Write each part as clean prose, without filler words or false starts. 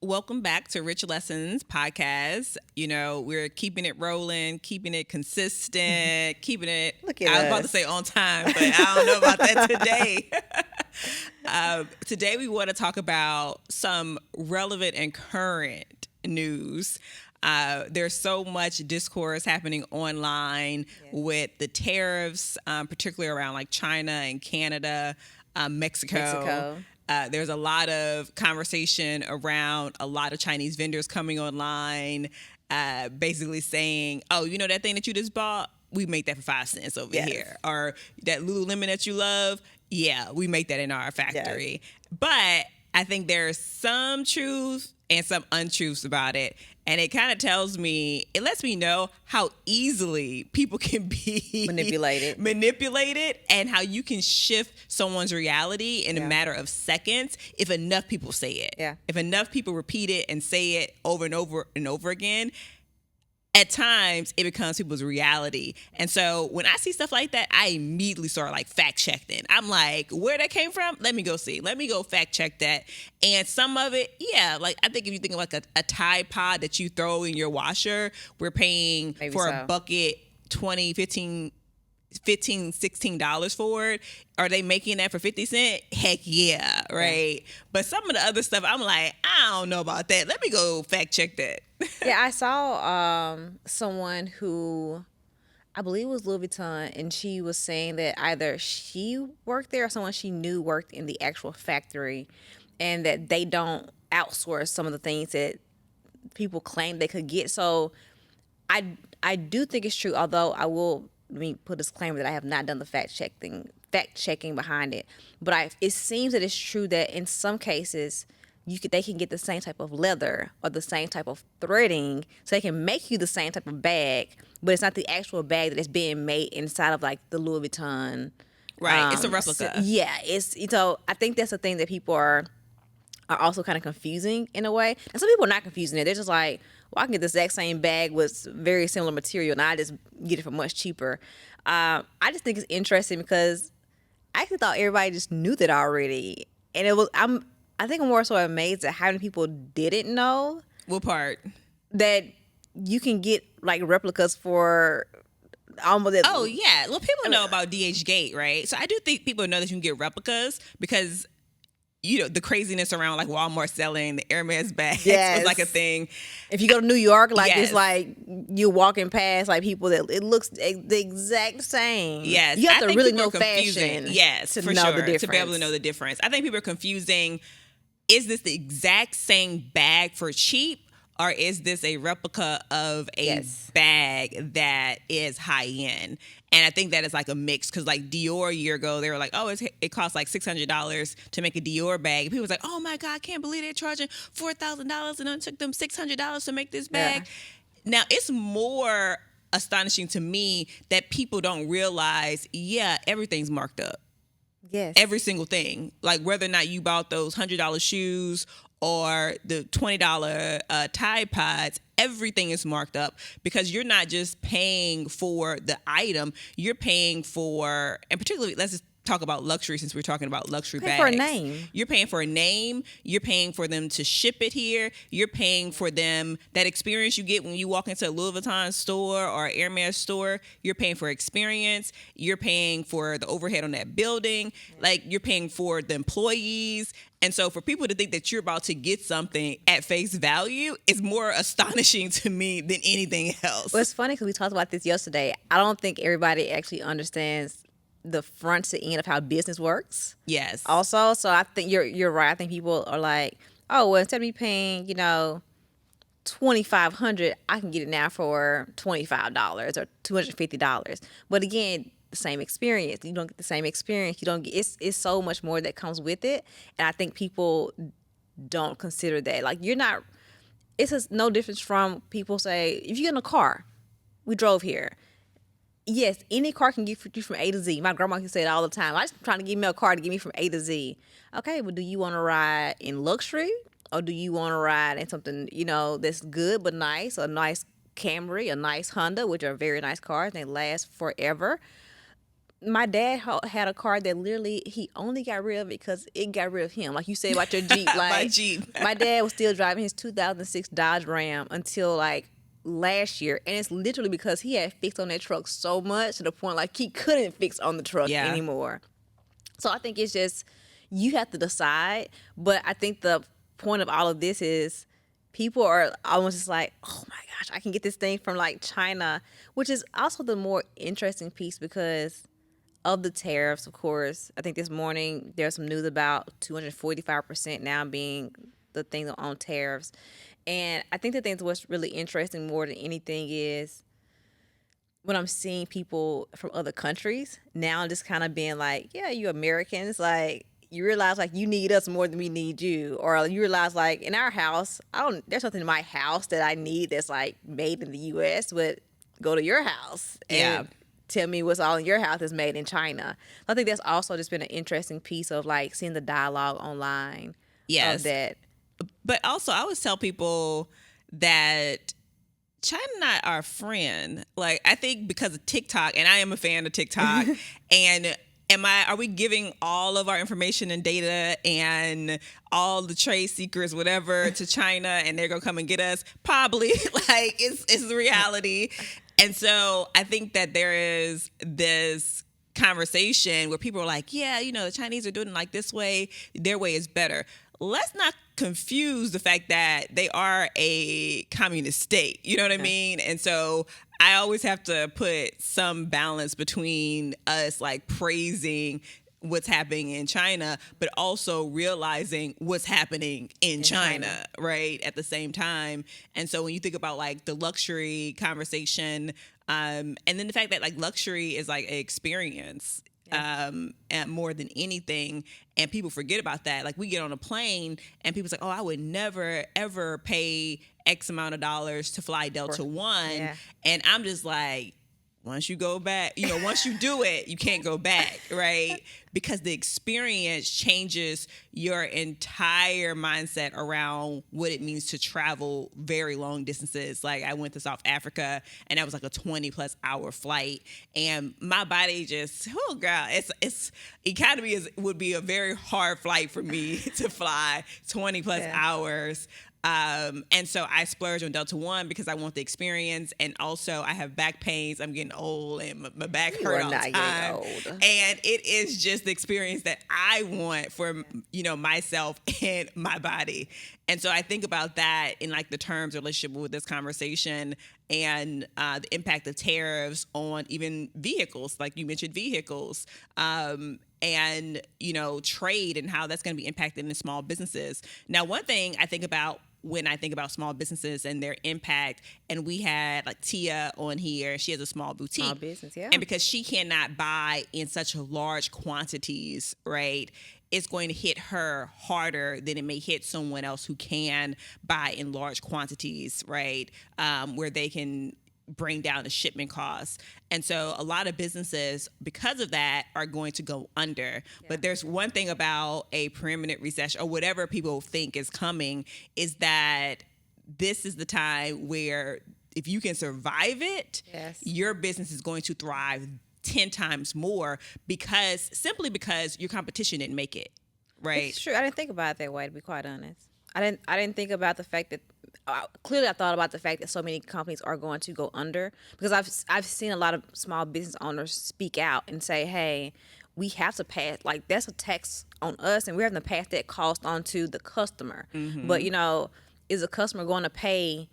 Welcome back to Rich Lessons podcast. You know, we're keeping it rolling, keeping it consistent, keeping it, Look at I was about to us. say on time, but I don't know about that today. Today we want to talk about some relevant and current news. There's so much discourse happening online with the tariffs, particularly around like China and Canada, Mexico. There's a lot of conversation around a lot of Chinese vendors coming online, basically saying, oh, you know that thing that you just bought? We make that for 5 cents over here. Or that Lululemon that you love? Yeah, we make that in our factory. Yes. But I think there's some truth and some untruths about it. And it kind of tells me, it lets me know how easily people can be manipulated and how you can shift someone's reality in a matter of seconds if enough people say it. Yeah. If enough people repeat it and say it over and over and over again, at times it becomes people's reality. And so when I see stuff like that, I immediately start like fact checking. I'm like, where that came from? Let me go see. Let me go fact check that. And some of it, like I think if you think of like a Tide Pod that you throw in your washer, we're paying maybe for a bucket $20, $15, $16 for it. Are they making that for 50 cents? Heck yeah, right? But some of the other stuff, I'm like, I don't know about that. Let me go fact check that. Yeah, I saw someone who I believe it was Louis Vuitton, and she was saying that either she worked there or someone she knew worked in the actual factory, and that they don't outsource some of the things that people claim they could get. So I do think it's true, although I will put a disclaimer that I have not done the fact checking behind it. But it seems that it's true that in some cases they can get the same type of leather or the same type of threading, so they can make you the same type of bag, but it's not the actual bag that is being made inside of like the Louis Vuitton. Right, it's a replica. So I think that's the thing that people are also kind of confusing in a way. And some people are not confusing it. They're just like, well, I can get the exact same bag with very similar material, and I just get it for much cheaper. I just think it's interesting because I actually thought everybody just knew that already, and I think I'm more so amazed at how many people didn't know. What part? That you can get like replicas for almost. Oh yeah, well people know about DH Gate, right? So I do think people know that you can get replicas because the craziness around like Walmart selling the Hermes bags was like a thing. If you go to New York, like it's like you're walking past like people that it looks the exact same. Yes, you have to really know fashion. Yes, to for know sure, the difference. To be able to know the difference. I think people are confusing. Is this the exact same bag for cheap? Or is this a replica of a bag that is high end? And I think that is like a mix because like Dior a year ago, they were like, oh, it costs like $600 to make a Dior bag. People was like, oh my God, I can't believe they're charging $4,000 and it took them $600 to make this bag. Yeah. Now, it's more astonishing to me that people don't realize, everything's marked up. Yes. Every single thing. Like whether or not you bought those $100 shoes or the $20 Tide Pods, everything is marked up because you're not just paying for the item, you're paying for, and particularly, let's just talk about luxury since we're talking about luxury bags. For a name. You're paying for a name. You're paying for them to ship it here. You're paying for them, that experience you get when you walk into a Louis Vuitton store or an Hermes store. You're paying for experience. You're paying for the overhead on that building. Like you're paying for the employees. And so for people to think that you're about to get something at face value is more astonishing to me than anything else. Well, it's funny because we talked about this yesterday. I don't think everybody actually understands the front to end of how business works. Yes. Also, so I think you're right. I think people are like, oh, well, instead of me paying, $2,500, I can get it now for $25 or $250. But again, the same experience. You don't get the same experience. You don't get. It's so much more that comes with it, and I think people don't consider that. Like you're not. It's just no difference from people say if you get in a car, we drove here. Yes, any car can get you from A to Z. My grandma can say it all the time. I just trying to give me a car to get me from A to Z. Okay, but do you want to ride in luxury or do you want to ride in something, that's good but nice, a nice Camry, a nice Honda, which are very nice cars and they last forever? my dad had a car that literally he only got rid of it because it got rid of him. Like you said about your Jeep. Like My Jeep. my dad was still driving his 2006 Dodge Ram until like last year, and it's literally because he had fixed on that truck so much to the point like he couldn't fix on the truck Yeah. anymore. So I think it's just you have to decide. But I think the point of all of this is people are almost just like, oh my gosh, I can get this thing from like China, which is also the more interesting piece because of the tariffs, of course. I think this morning there's some news about 245% now being the thing on tariffs. And I think the thing what's really interesting more than anything is when I'm seeing people from other countries now just kind of being like, yeah, you Americans, like you realize like you need us more than we need you. Or you realize like in our house, there's nothing in my house that I need that's like made in the US, but go to your house and tell me what's all in your house is made in China. I think that's also just been an interesting piece of like seeing the dialogue online of that. But also, I always tell people that China not our friend. Like, I think because of TikTok, and I am a fan of TikTok, and are we giving all of our information and data and all the trade secrets, whatever, to China, and they're gonna come and get us? Probably. Like, it's the reality. And so I think that there is this conversation where people are like, yeah, the Chinese are doing it like this way, their way is better. Let's not confuse the fact that they are a communist state. You know what I mean? And so I always have to put some balance between us like praising what's happening in China, but also realizing what's happening in China, right? At the same time. And so when you think about like the luxury conversation, and then the fact that like luxury is like an experience, and more than anything, and people forget about that. Like we get on a plane and people's like, oh, I would never ever pay X amount of dollars to fly Delta One, and I'm just like, once you go back, once you do it, you can't go back, right? Because the experience changes your entire mindset around what it means to travel very long distances. Like I went to South Africa and that was like a 20+ hour flight, and my body just, oh girl, economy would be a very hard flight for me to fly 20+ hours. And so I splurge on Delta One because I want the experience, and also I have back pains. I'm getting old, and my back hurt all the time. And it is just the experience that I want for myself and my body. And so I think about that in like the terms relationship with this conversation and the impact of tariffs on even vehicles, like you mentioned vehicles. And trade and how that's going to be impacted in small businesses. Now, one thing I think about when I think about small businesses and their impact, and we had like Tia on here, she has a small boutique. Small business, yeah. And because she cannot buy in such large quantities, right, it's going to hit her harder than it may hit someone else who can buy in large quantities, right, where they can bring down the shipment costs. And so a lot of businesses, because of that, are going to go under. Yeah. But there's one thing about a permanent recession, or whatever people think is coming, is that this is the time where if you can survive it, your business is going to thrive 10 times more because your competition didn't make it, right? It's true. I didn't think about it that way, to be quite honest. I didn't think about the fact that clearly I thought about the fact that so many companies are going to go under, because I've seen a lot of small business owners speak out and say, hey, we have to pass, like that's a tax on us and we're having to pass that cost on to the customer. Mm-hmm. But is a customer going to pay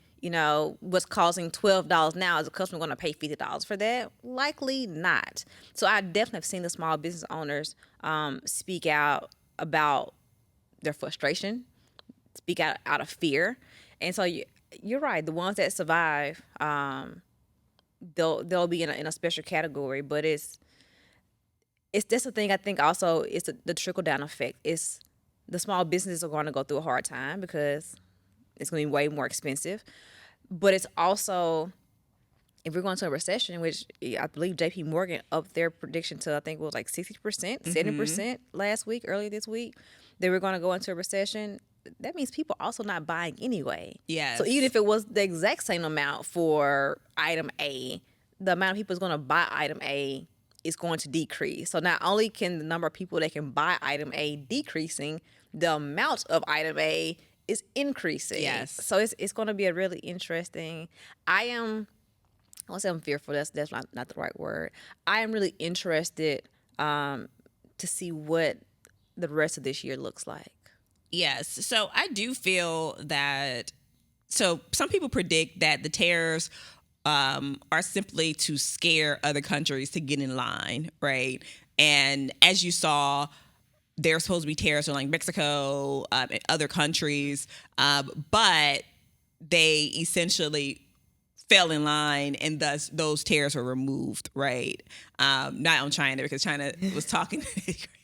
what's costing $12 now? Is a customer going to pay $50 for that? Likely not. So I definitely have seen the small business owners speak out about their frustration, speak out of fear. And so you're right. The ones that survive, they'll be in a special category. But it's that's the thing. I think also it's the trickle down effect. It's the small businesses are going to go through a hard time because it's going to be way more expensive. But it's also, if we're going to a recession, which I believe J.P. Morgan upped their prediction to, I think it was like 60%, 70% last week, earlier this week, they were going to go into a recession. That means people also not buying anyway. Yes. So even if it was the exact same amount for item A, the amount of people is going to buy item A is going to decrease. So not only can the number of people that can buy item A decreasing, the amount of item A is increasing. Yes. So it's going to be a really interesting. I won't say I'm fearful. That's not the right word. I am really interested to see what the rest of this year looks like. Yes. So I do feel that. So some people predict that the tariffs are simply to scare other countries to get in line, right? And as you saw, there's supposed to be tariffs on like Mexico and other countries, but they essentially fell in line, and thus those tariffs were removed, right? Not on China, because China was talking.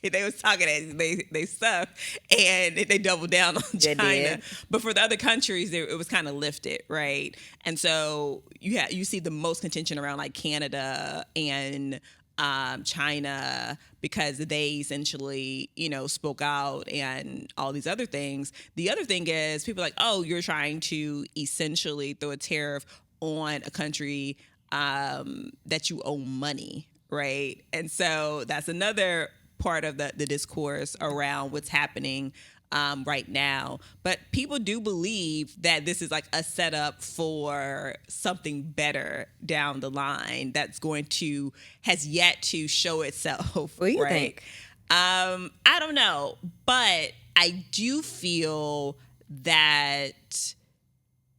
They was talking they stuff, and they doubled down on China. But for the other countries, it was kind of lifted, right? And so you see the most contention around like Canada and China, because they essentially, spoke out and all these other things. The other thing is people are like, oh, you're trying to essentially throw a tariff on a country that you owe money, right? And so that's another part of the discourse around what's happening right now. But people do believe that this is like a setup for something better down the line that's has yet to show itself. What do you right? think? I don't know, but I do feel that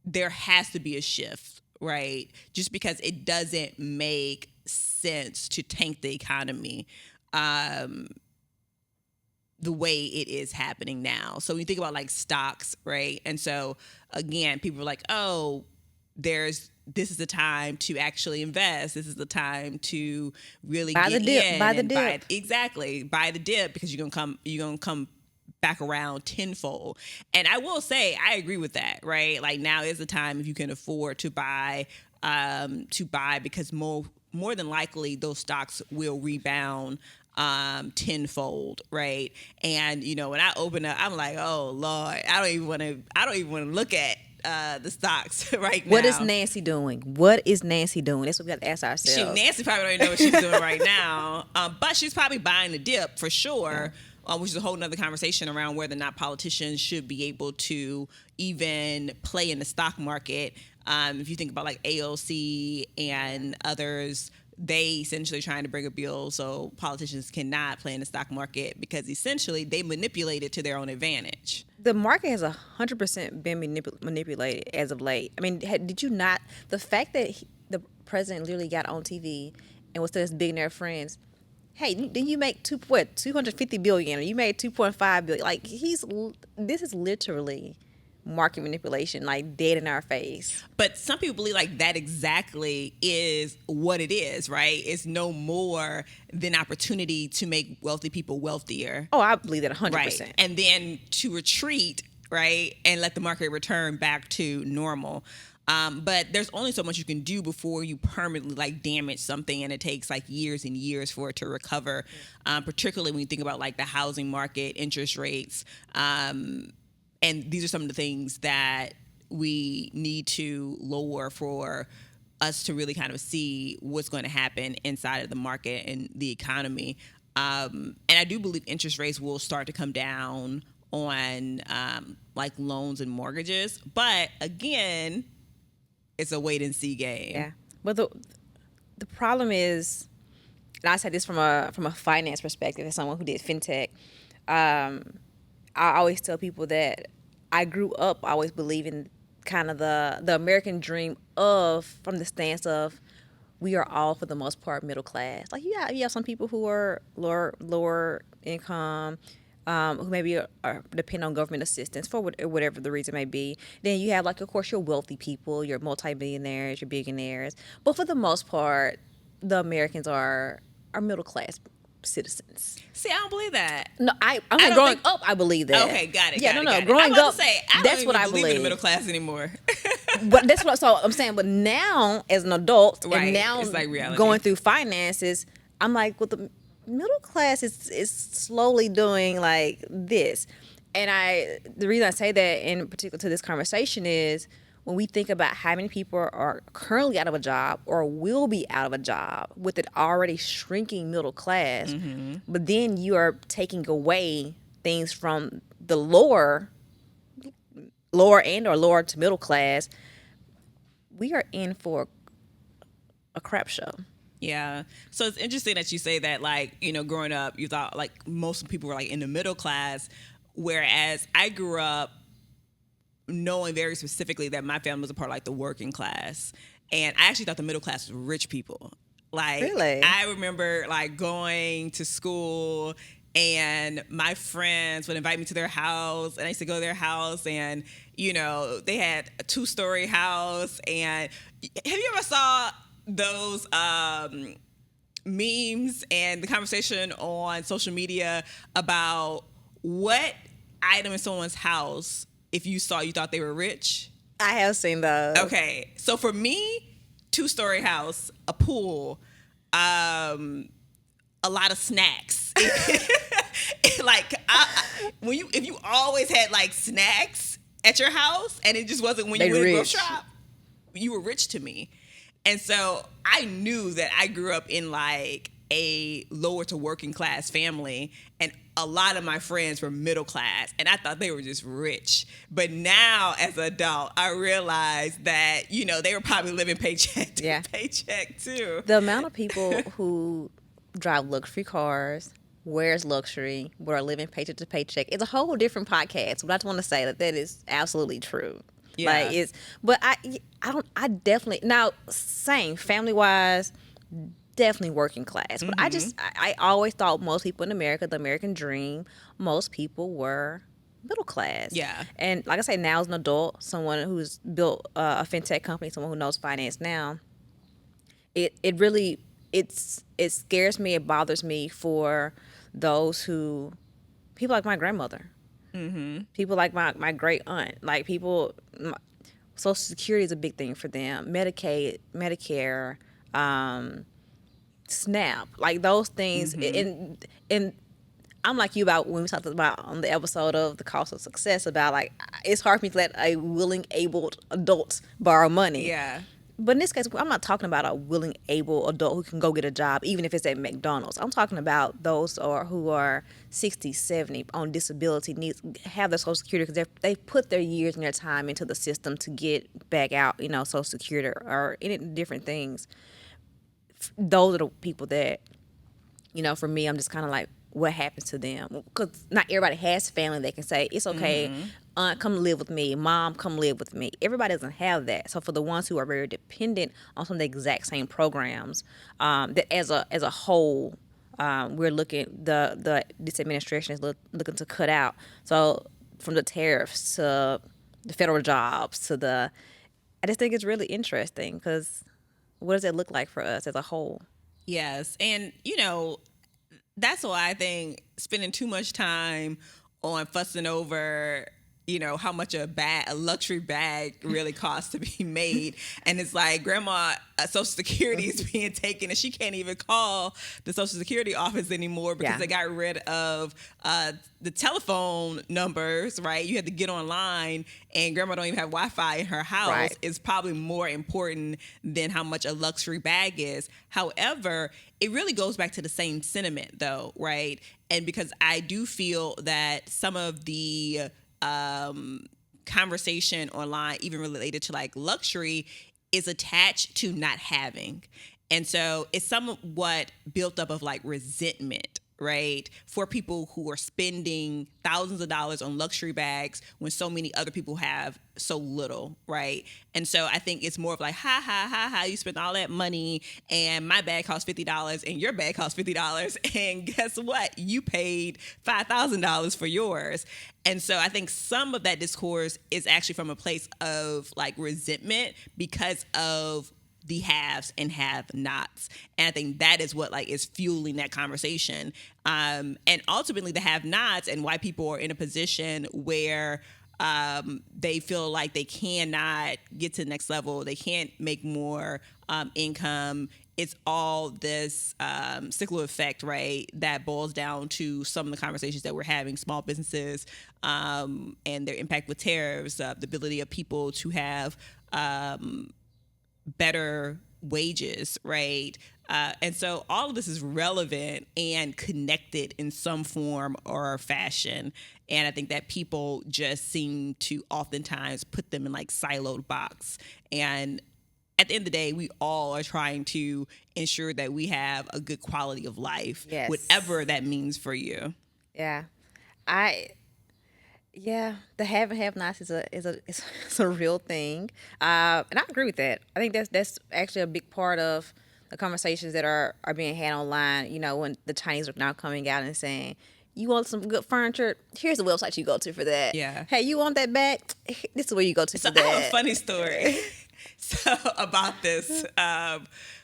there has to be a shift, right? Just because it doesn't make sense to tank the economy the way it is happening now. So when you think about like stocks, right? And so again, people are like, oh, this is the time to actually invest. This is the time to really buy get the dip, in buy the and dip. buy the dip, because you're gonna come back around tenfold. And I will say, I agree with that, right? Like now is the time if you can afford to buy, because more than likely those stocks will rebound tenfold, right? And when I open up, I'm like, oh Lord, I don't even want to look at the stocks right now. What is Nancy doing? That's what we got to ask ourselves. Nancy probably don't even know what she's doing right now, but she's probably buying the dip for sure. Which is a whole nother conversation around whether or not politicians should be able to even play in the stock market. If you think about like AOC and others, they essentially trying to bring a bill so politicians cannot play in the stock market, because essentially they manipulate it to their own advantage. The market has 100% been manipulated as of late. I mean, did you not? The fact that the president literally got on TV and was to his billionaire friends, hey, didn't you make 250 billion, or you made 2.5 billion? Like this is literally market manipulation, like dead in our face. But some people believe like that exactly is what it is, right? It's no more than opportunity to make wealthy people wealthier. Oh, I believe that 100%. Right. And then to retreat, right, and let the market return back to normal. But there's only so much you can do before you permanently like damage something, and it takes like years and years for it to recover. Particularly when you think about like the housing market, interest rates, and these are some of the things that we need to lower for us to really kind of see what's going to happen inside of the market and the economy. And I do believe interest rates will start to come down on like loans and mortgages. But again, it's a wait and see game. Yeah. But the problem is, and I say this from a finance perspective, as someone who did fintech, I always tell people that I grew up always believing kind of the American dream from the stance of we are all for the most part middle class. Like you have some people who are lower income, who maybe are depend on government assistance for whatever the reason may be. Then you have, like, of course, your wealthy people, your multi-billionaires, your billionaires. But for the most part, the Americans are middle class citizens. See, I don't believe that. No, I'm growing up, I believe that. Okay, got it. Yeah, got no, it, growing I up, that's what I believe in the believe. middle class anymore. But that's what I'm saying. But now, as an adult, Right, and now it's like reality. going through finances, I'm like, well, the middle class is slowly doing like this. And the reason I say that in particular to this conversation is, when we think about how many people are currently out of a job or will be out of a job with an already shrinking middle class, but then you are taking away things from the lower and or lower to middle class, we are in for a crap show. Yeah. So it's interesting that you say that, like, you know, growing up, you thought like most people were like in the middle class, whereas I grew up knowing very specifically that my family was a part of like the working class. And I actually thought the middle class was rich people. Like, Really? I remember like going to school and my friends would invite me to their house and I used to go to their house and, you know, they had a 2-story house. And have you ever saw those memes and the conversation on social media about what item in someone's house, if you saw, you thought they were rich? I have seen those. Okay. So for me, 2-story house, a pool, a lot of snacks. Like, if you always had like snacks at your house and it just wasn't when you went to go shop, you were rich to me. And so I knew that I grew up in like a lower to working class family, and a lot of my friends were middle class, and I thought they were just rich. But now as an adult, I realized that, you know, they were probably living paycheck to paycheck too. The amount of people who drive luxury cars, wears luxury, but are living paycheck to paycheck, it's a whole different podcast. But I just want to say that is absolutely true. Yeah. Like, but I definitely, now same family wise, definitely working class. But I always thought most people in America, the American dream, most people were middle class. Yeah. And like I say, now as an adult, someone who's built a fintech company, someone who knows finance now, it really, it scares me, it bothers me for those who, people like my grandmother. People like my great aunt, like people, Social Security is a big thing for them. Medicaid, Medicare, SNAP, like those things. And I'm like you about when we talked about on the episode of The Cost of Success about like it's hard for me to let a willing, able adult borrow money. Yeah. But in this case, I'm not talking about a willing, able adult who can go get a job, even if it's at McDonald's. I'm talking about those who are 60, 70, on disability, needs have their Social Security because they put their years and their time into the system to get back out, you know, Social Security or any different things. Those are the people that, you know, for me, I'm just kind of like, what happens to them? Because not everybody has family that can say, it's okay, aunt, come live with me, mom, come live with me. Everybody doesn't have that. So for the ones who are very dependent on some of the exact same programs, that as a whole, we're looking, this administration is looking to cut out. So from the tariffs to the federal jobs I just think it's really interesting because what does it look like for us as a whole? Yes. And, you know, that's why I think spending too much time on fussing over, you know, how much a luxury bag really costs to be made. And it's like grandma, Social Security is being taken and she can't even call the Social Security office anymore because they got rid of the telephone numbers, right? You had to get online and grandma don't even have Wi-Fi in her house. Right. Is probably more important than how much a luxury bag is. However, it really goes back to the same sentiment though, right? And because I do feel that some of the conversation online, even related to like luxury, is attached to not having. And so it's somewhat built up of like resentment, right? For people who are spending thousands of dollars on luxury bags when so many other people have so little, right? And so I think it's more of like, ha, you spent all that money and my bag costs $50 and your bag costs $50. And guess what? You paid $5,000 for yours. And so I think some of that discourse is actually from a place of like resentment because of the haves and have-nots. And I think that is what like is fueling that conversation. And ultimately the have-nots and why people are in a position where they feel like they cannot get to the next level, they can't make more income. It's all this cyclical effect, right, that boils down to some of the conversations that we're having, small businesses and their impact with tariffs, the ability of people to have better wages, right? And so all of this is relevant and connected in some form or fashion. And I think that people just seem to oftentimes put them in like siloed box. And at the end of the day, we all are trying to ensure that we have a good quality of life, Yes. whatever that means for you. Yeah. The have and have nots is a real thing, and I agree with that. I think that's actually a big part of the conversations that are being had online. You know, when the Chinese are now coming out and saying, "You want some good furniture? Here's the website you go to for that." Yeah. Hey, you want that bag? This is where you go to So for that. I have a funny story about this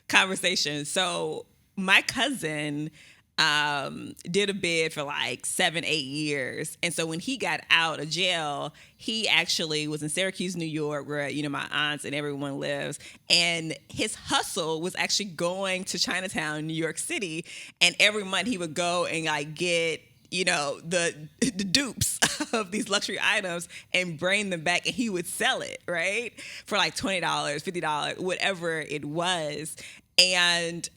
conversation. So my cousin did a bid for like 7-8 years, and so when he got out of jail, he actually was in Syracuse, New York, where my aunts and everyone lives, and his hustle was actually going to Chinatown, New York City, and every month he would go and like get the dupes of these luxury items and bring them back, and he would sell it, right, for like $20, $50, whatever it was. And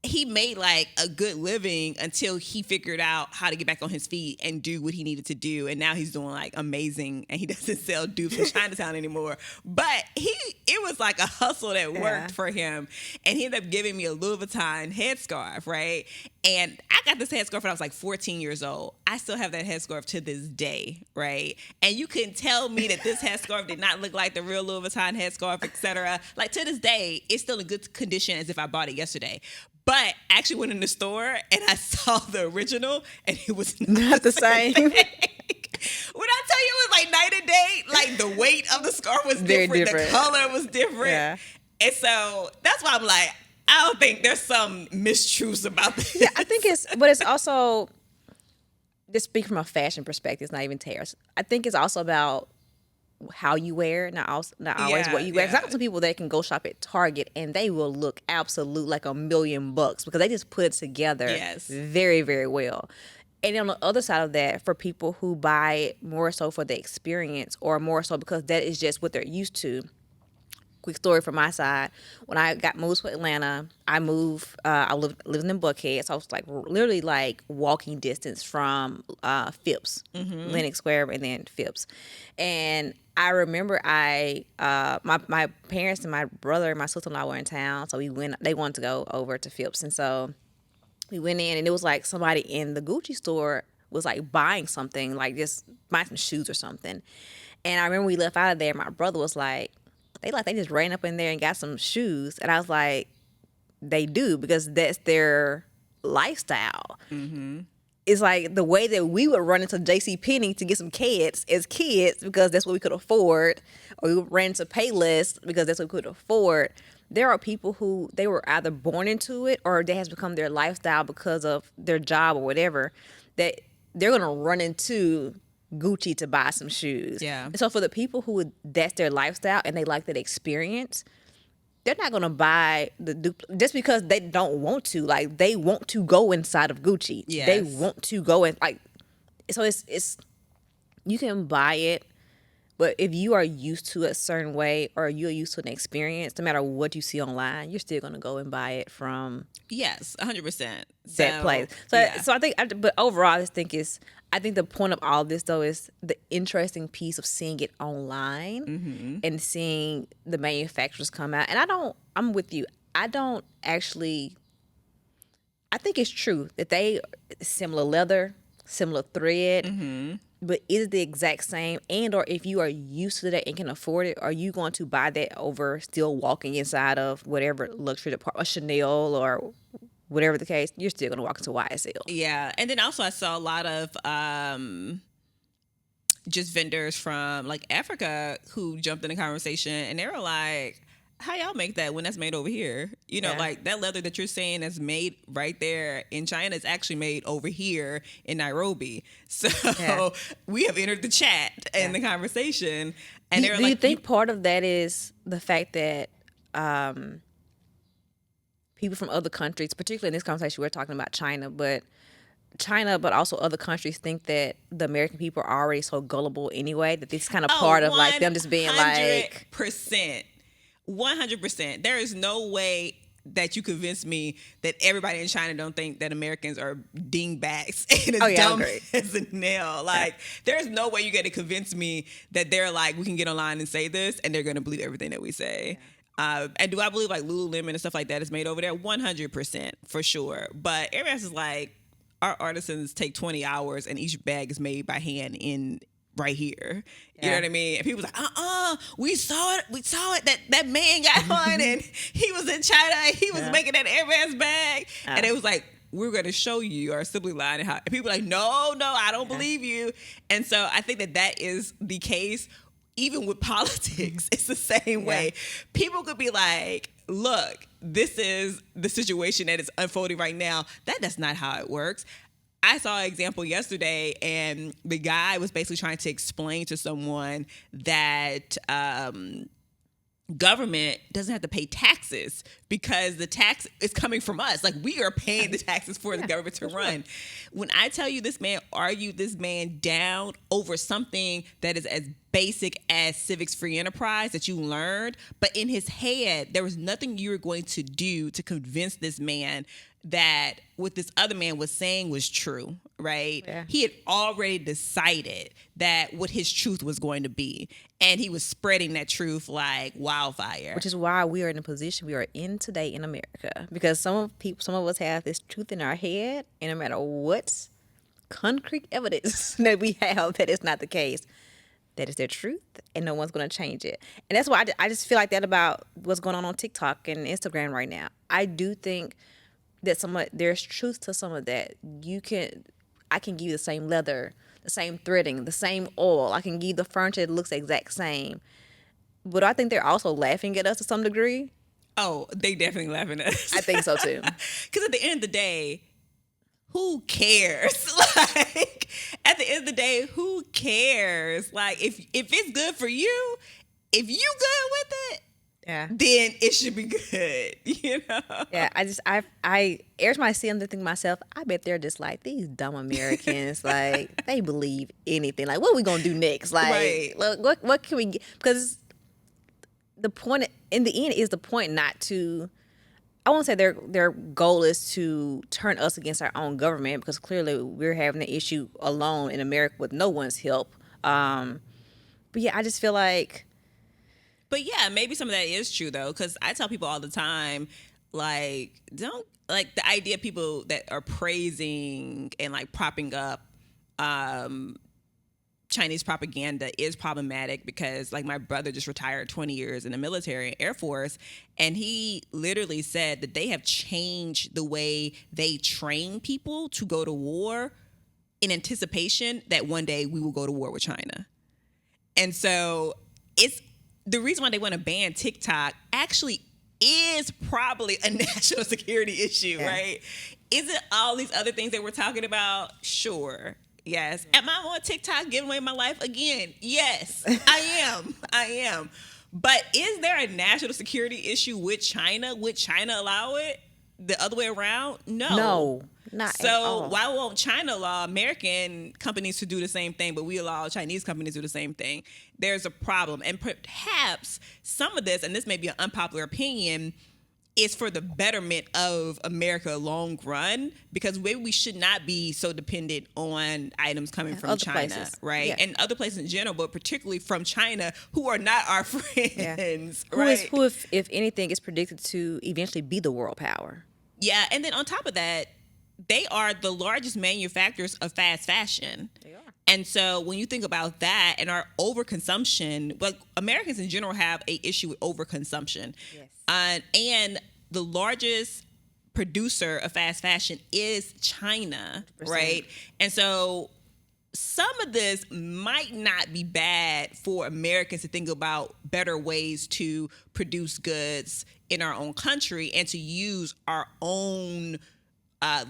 he made like a good living until he figured out how to get back on his feet and do what he needed to do. And now he's doing like amazing, and he doesn't sell dupes in Chinatown anymore. But it was like a hustle that worked for him. And he ended up giving me a Louis Vuitton headscarf, right? And I got this headscarf when I was like 14 years old. I still have that headscarf to this day, right? And you can tell me that this headscarf did not look like the real Louis Vuitton headscarf, etc. Like to this day, it's still in good condition as if I bought it yesterday. But I actually went in the store and I saw the original, and it was not the same. When I tell you it was like night and day, like the weight of the scarf was Very different. The color was different. Yeah. And so that's why I'm like, I don't think there's some mistruths about this. Yeah, I think it's also, just speak from a fashion perspective, it's not even tariffs. I think it's also about how you wear, not always what you wear. Because I know some people that can go shop at Target and they will look absolute like $1,000,000 because they just put it together very, very well. And on the other side of that, for people who buy it more so for the experience or more so because that is just what they're used to. Quick story from my side. When I got moved to Atlanta, I lived in Buckhead, so I was like literally like walking distance from Phipps, Lenox Square, and then Phipps. And I remember my parents and my brother and my sister-in-law were in town, so they wanted to go over to Phipps, and so we went in, and it was like somebody in the Gucci store was like buying something, like just buying some shoes or something. And I remember we left out of there, my brother was like, they just ran up in there and got some shoes. And I was like, they do, because that's their lifestyle. Mm-hmm. It's like the way that we would run into JCPenney to get some Keds as kids because that's what we could afford, or we would run into Payless because that's what we could afford. There are people who they were either born into it or that has become their lifestyle because of their job or whatever, that they're going to run into Gucci to buy some shoes. Yeah. And so for the people who that's their lifestyle and they like that experience, they're not going to buy just because they don't want to. Like, they want to go inside of Gucci. Yes. They want to go in, like, so it's you can buy it, but if you are used to a certain way or you're used to an experience, no matter what you see online, you're still going to go and buy it from 100%. that place. So I think, but overall, I think the point of all of this, though, is the interesting piece of seeing it online and seeing the manufacturers come out. And I'm with you. I think it's true that they similar leather, similar thread, but is it the exact same? And or if you are used to that and can afford it, are you going to buy that over still walking inside of whatever luxury department, Chanel or whatever the case, you're still going to walk into YSL. Yeah. And then also I saw a lot of just vendors from like Africa who jumped in the conversation, and they were like, how y'all make that when that's made over here? Like that leather that you're saying is made right there in China is actually made over here in Nairobi. So we have entered the chat and the conversation. And do you think part of that is the fact that people from other countries, particularly in this conversation, we're talking about China, but China, but also other countries think that the American people are already so gullible anyway that this is kind of Oh, part of like them just being like 100%. There is no way that you convince me that everybody in China don't think that Americans are dingbats and as dumb as a nail. Like, there's no way you get to convince me that they're like, we can get online and say this and they're going to believe everything that we say. And do I believe like Lululemon and stuff like that is made over there? 100% for sure. But everybody else is like, our artisans take 20 hours and each bag is made by hand in right here. You know what I mean? And people was like, we saw it. That man got on and he was in China and he was making that Airbus bag. And it was like, we're going to show you our assembly line. And people are like, no, I don't believe you. And so I think that is the case. Even with politics, it's the same way. People could be like, look, this is the situation that is unfolding right now. That's not how it works. I saw an example yesterday, and the guy was basically trying to explain to someone that government doesn't have to pay taxes because the tax is coming from us. Like, we are paying the taxes for the government to run. When I tell you this man argued this man down over something that is as basic as civics free enterprise that you learned, but in his head, there was nothing you were going to do to convince this man that what this other man was saying was true, right? Yeah. He had already decided that what his truth was going to be, and he was spreading that truth like wildfire. Which is why we are in the position we are in today in America, because some of us have this truth in our head, and no matter what concrete evidence that we have that it's not the case, that is their truth, and no one's going to change it. And that's why I just feel like that about what's going on TikTok and Instagram right now. I do think that there's truth to some of that. I can give you the same leather, the same threading, the same oil. I can give you the furniture that looks the exact same. But I think they're also laughing at us to some degree. Oh, they definitely laughing at us. I think so too. Because at the end of the day, who cares? Like, at the end of the day, who cares? Like, if it's good for you, if you good with it, then it should be good, you know? Yeah, I every time I see them, I think to myself, I bet they're just like, these dumb Americans, like, they believe anything. Like, what are we going to do next? Like, what can we get? Because the point, in the end, is the point not to, I won't say their goal is to turn us against our own government, because clearly we're having the issue alone in America with no one's help. But yeah, I just feel like, but yeah, maybe some of that is true though, because I tell people all the time, like, don't, like, the idea of people that are praising and like propping up Chinese propaganda is problematic, because like my brother just retired 20 years in the military, Air Force, and he literally said that they have changed the way they train people to go to war in anticipation that one day we will go to war with China. And so it's the reason why they want to ban TikTok actually is probably a national security issue, right? Is it all these other things that we're talking about? Sure. Yes. Am I on TikTok giving away my life again? Yes, I am. But is there a national security issue with China? Would China allow it? The other way around? No, not so. At all. Why won't China allow American companies to do the same thing, but we allow Chinese companies to do the same thing? There's a problem. And perhaps some of this, and this may be an unpopular opinion, is for the betterment of America long run, because maybe we should not be so dependent on items coming from China, places. Right? Yeah. And other places in general, but particularly from China, who are not our friends, right? Who if anything, is predicted to eventually be the world power. Yeah, and then on top of that, they are the largest manufacturers of fast fashion. They are. And so when you think about that and our overconsumption, like, Americans in general have an issue with overconsumption. Yes. And the largest producer of fast fashion is China, 100%. Right? And so some of this might not be bad for Americans to think about better ways to produce goods in our own country and to use our own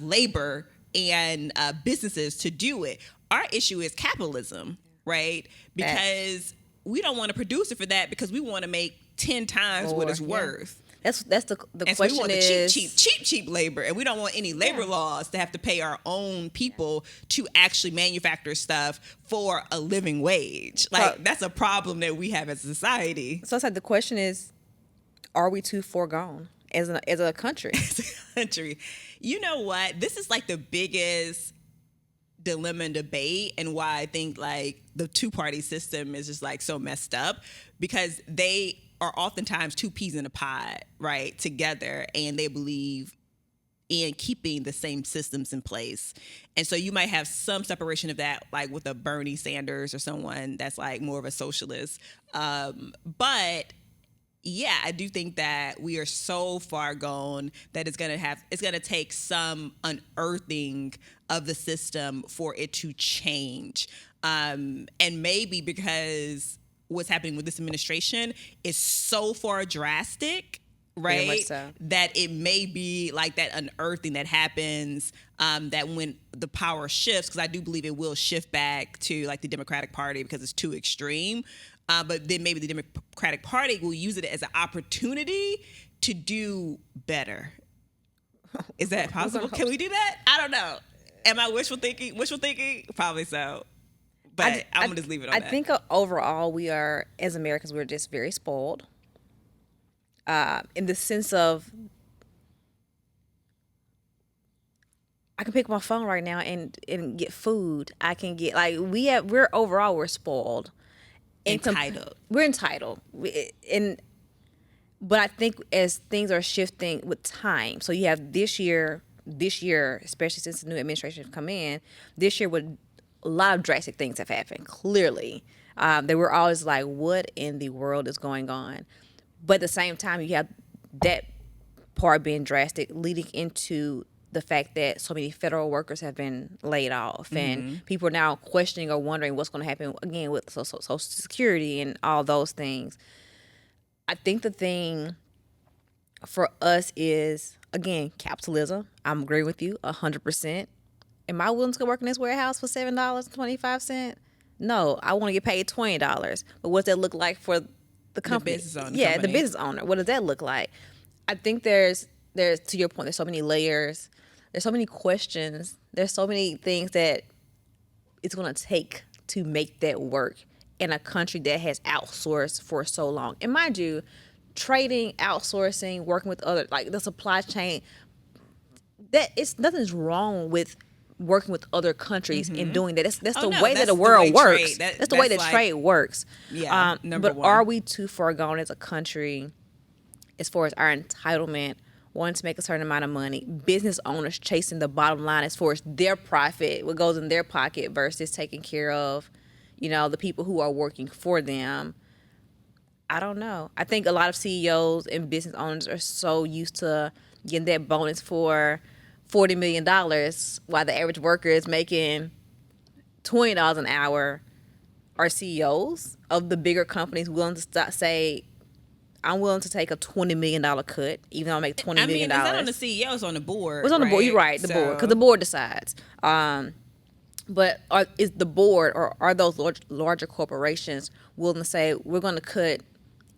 labor and businesses to do it. Our issue is capitalism, right? Because we don't want to produce it for that, because we want to make 10 times what it's worth. That's the And so we question want the is cheap labor, and we don't want any labor laws to have to pay our own people to actually manufacture stuff for a living wage. Like, that's a problem that we have as a society. So it's like the question is, are we too foregone as a country? As a country. You know what? This is like the biggest dilemma and debate, and why I think like the two-party system is just like so messed up, because they are oftentimes two peas in a pod, right, together, and they believe in keeping the same systems in place. And so you might have some separation of that, like with a Bernie Sanders or someone that's like more of a socialist. But yeah, I do think that we are so far gone that it's gonna take some unearthing of the system for it to change. And maybe because what's happening with this administration is so far drastic, right? Very much so. That it may be like that unearthing that happens, that when the power shifts, because I do believe it will shift back to like the Democratic Party because it's too extreme. But then maybe the Democratic Party will use it as an opportunity to do better. Is that possible? Can we do that? I don't know. Am I wishful thinking? Wishful thinking? Probably so. But I'm going to just leave it on that. I think overall we are, as Americans, we're just very spoiled. In the sense of, I can pick up my phone right now and get food. I can get, like, we're spoiled. Entitled. We're entitled. But I think as things are shifting with time, so you have this year, especially since the new administration has come in, this year with a lot of drastic things have happened, clearly. They were always like, what in the world is going on? But at the same time, you have that part being drastic, leading into the fact that so many federal workers have been laid off, and people are now questioning or wondering what's going to happen again with Social Security and all those things. I think the thing for us is, again, capitalism. I'm agreeing with you 100%. Am I willing to go work in this warehouse for $7.25? No, I want to get paid $20. But what does that look like for the company? The business owner. Yeah, the business owner. What does that look like? I think there's to your point, there's so many layers. There's so many questions. There's so many things that it's going to take to make that work in a country that has outsourced for so long. And mind you, trading, outsourcing, working with other, like the supply chain, nothing's wrong with working with other countries and doing that. That's the way that the world works. That's the way that trade works. Yeah, but are we too far gone as a country as far as our entitlement, wanting to make a certain amount of money, business owners chasing the bottom line as far as their profit, what goes in their pocket versus taking care of, the people who are working for them? I don't know. I think a lot of CEOs and business owners are so used to getting that bonus for $40 million while the average worker is making $20 an hour. Are CEOs of the bigger companies willing to say, I'm willing to take a $20 million cut, even though I make $20 million? It's not on the CEO, it's on the board. It's on the board. You're right, the board, because the board decides. But is the board, or are those larger corporations willing to say, we're going to cut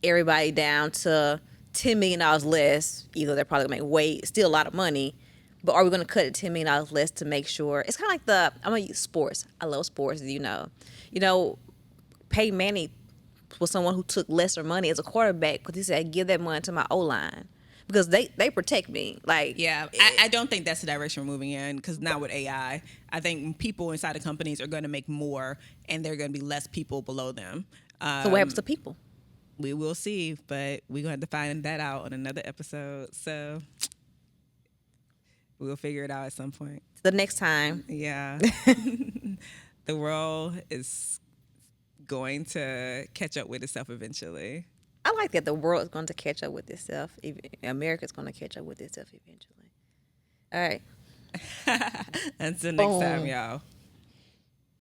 everybody down to $10 million less, even though they're probably going to make still a lot of money, but are we going to cut it $10 million less to make sure? It's kind of like I'm going to use sports. I love sports, Peyton Manning was someone who took lesser money as a quarterback because he said, give that money to my O-line because they protect me. Like, yeah, I don't think that's the direction we're moving in, because now with AI, I think people inside the companies are going to make more and there are going to be less people below them. So what happens to people? We will see, but we're going to have to find that out on another episode. So we'll figure it out at some point. The next time. Yeah. The world is going to catch up with itself eventually. I like that the world is going to catch up with itself. America's going to catch up with itself eventually. All right. Until next time, y'all.